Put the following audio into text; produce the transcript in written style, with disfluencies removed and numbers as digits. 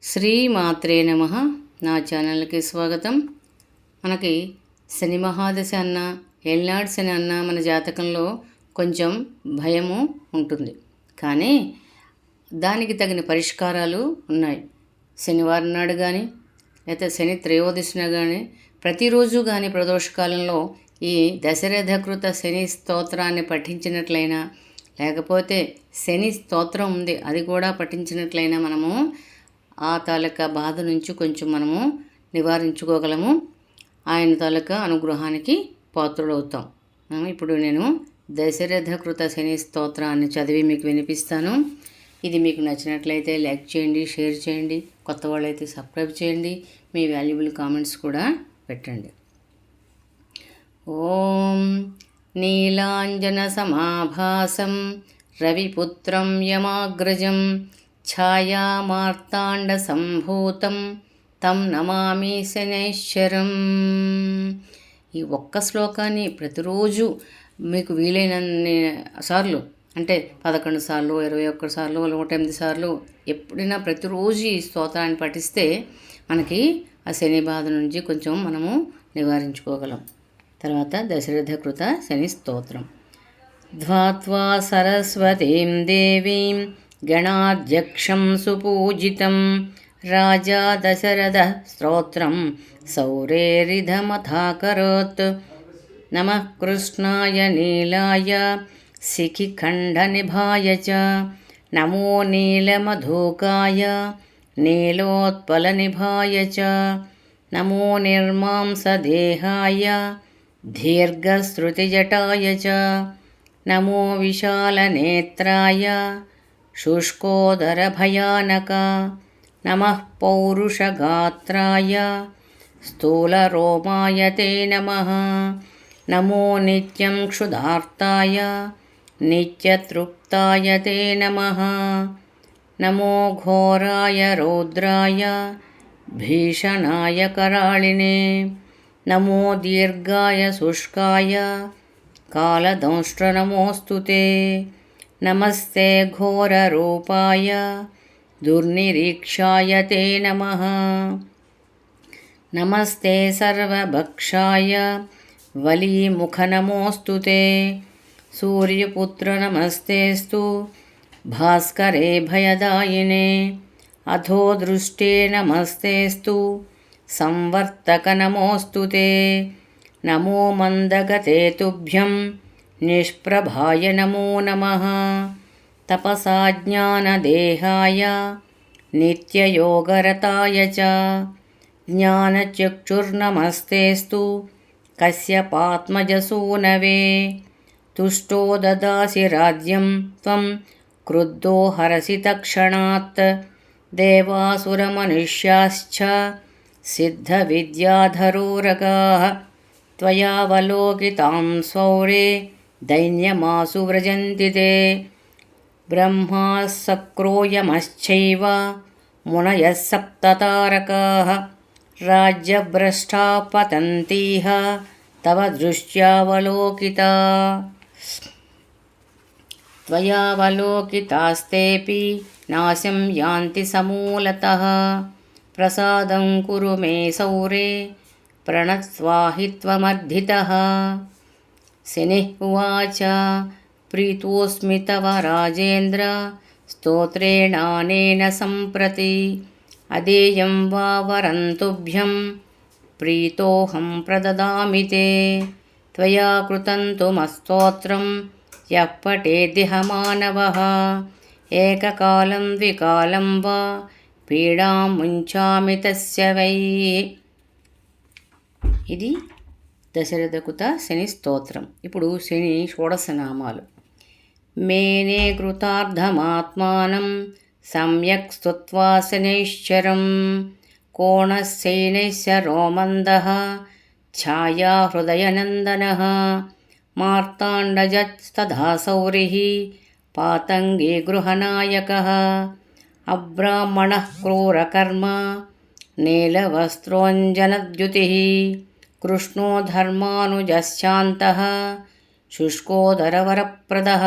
శ్రీమాత్రే నమః. నా ఛానల్కి స్వాగతం. మనకి శని మహాదశ అన్న ఏళ్ళనాడు శని అన్న మన జాతకంలో కొంచెం భయము ఉంటుంది, కానీ దానికి తగిన పరిష్కారాలు ఉన్నాయి. శనివారం నాడు కానీ లేకపోతే శని త్రయోదశిన కానీ ప్రతిరోజు కానీ ప్రదోషకాలంలో ఈ దశరథకృత శని స్తోత్రాన్ని పఠించినట్లయినా, లేకపోతే శని స్తోత్రం ఉంది అది కూడా పఠించినట్లయినా మనము ఆ తాలూకా బాధ నుంచి కొంచెం మనము నివారించుకోగలము. ఆయన తాలూకా అనుగ్రహానికి పాత్రులవుతాం. ఇప్పుడు నేను దశరథకృత శని స్తోత్రాన్ని చదివి మీకు వినిపిస్తాను. ఇది మీకు నచ్చినట్లయితే లైక్ చేయండి, షేర్ చేయండి, కొత్త వాళ్ళైతే సబ్స్క్రైబ్ చేయండి, మీ వాల్యుబుల్ కామెంట్స్ కూడా పెట్టండి. ఓం నీలాంజన సమాభాసం రవిపుత్రం యమాగ్రజం ఛాయామార్తాండ సంభూతం తం నమామి శనైశ్వరం. ఈ ఒక్క శ్లోకాన్ని ప్రతిరోజు మీకు వీలైనన్ని సార్లు, అంటే 11 సార్లు, 21 సార్లు, 108 సార్లు, ఎప్పుడైనా ప్రతిరోజు ఈ స్తోత్రాన్ని పఠిస్తే మనకి ఆ శని బాధ నుంచి కొంచెం మనము నివారించుకోగలం. తర్వాత దశరథకృత శని స్తోత్రం. ధ్వాత్వా సరస్వతీం దేవీం గణాధ్యక్షం సుపూజితం రాజా దశరథ స్తోత్రం సౌరేరిధమథాకరోత్. నమః కృష్ణాయ నీలాయ శిఖిఖండనిభాయ చ నమో నీలమధుకాయ నీలోత్పలనిభాయ చ నమో నిర్మాంసదేహాయ దీర్ఘశ్రుతిజటాయ చ నమో విశాలనేత్రాయ శుష్కోదరభయానక. నమః పౌరుషగాత్రాయ స్థూలరోమాయ తే నమః. నమో నిత్యం క్షుధార్తాయ నిత్యతృప్తాయ తే నమః. నమో ఘోరాయ రౌద్రాయ భీషణాయ కరాళినే. నమో దీర్ఘాయ శుష్కాయ కాలదంష్ట్ర నమోऽस्तु తే. నమస్తే ఘోరరూపాయ దుర్నిరీక్షాయ తే నమః. నమస్తే సర్వభక్షాయ వలీముఖ నమోऽस्तु తే. సూర్యపుత్ర నమస్తేస్తు భాస్కరే భయదాయినే. అధో దృష్టే నమస్తేస్తు సంవర్తక నమోऽस्तु తే. నమో మందగతే తుభ్యం నిష్ప్రభాయ నమో నమః. తపసా జ్ఞానదేహాయ నిత్యయోగరతాయ చ జ్ఞానచక్షుర్నమస్తేస్తు కశ్యపాత్మజసూనవే. తుష్టో దదాసి రాజ్యం త్వం క్రుద్ధో హరసి తక్షణాత్. దేవాసురమనుష్యాశ్చ సిద్ధవిద్యాధరోరగాః త్వయావలోకితాం సౌరే దైన్యమాసు వ్రజంతి తే. బ్రహ్మా సక్రోయమశ్చైవ మునయః సప్తతారకాః రాజ్యభ్రష్టా పతంతీహ తవ దృష్ట్యావలోకితాః. త్వయావలోకితాస్తేపి నాశం యాంతి సమూలతః. ప్రసాదం కురు మే సౌరే ప్రణత్వాహి త్వమర్ధితః. శనిః ఉవాచ ప్రీతోస్మి తవ రాజేంద్ర స్తోత్రేణానేన సంప్రతి. అదేయం వా వరం తుభ్యం ప్రీతోహం ప్రదదామి తే. త్వయా కృతం తు మస్తోత్రం యః పఠేదిహ మానవః. ఏకకాలం ద్వికాలం వా పీడాం ముంచామి తస్య వై. ఇది దశరథకృత శని స్తోత్రం. ఇప్పుడు శని షోడశ నామాలు. మేనే కృతార్థమాత్మానం సమ్యక్ స్తుత్వా శనైశ్చరం. కోణశైనైశ్చరో మందః ఛాయా హృదయనందనః. మార్తాండజస్తథా సౌరిః పాతంగీ గృహనాయకః. అబ్రాహ్మణః క్రూరకర్మ నీలవస్త్రోంజనద్యుతిః. కృష్ణో ధర్మానుజశ్చాంతః శుష్కోదరవరప్రదః.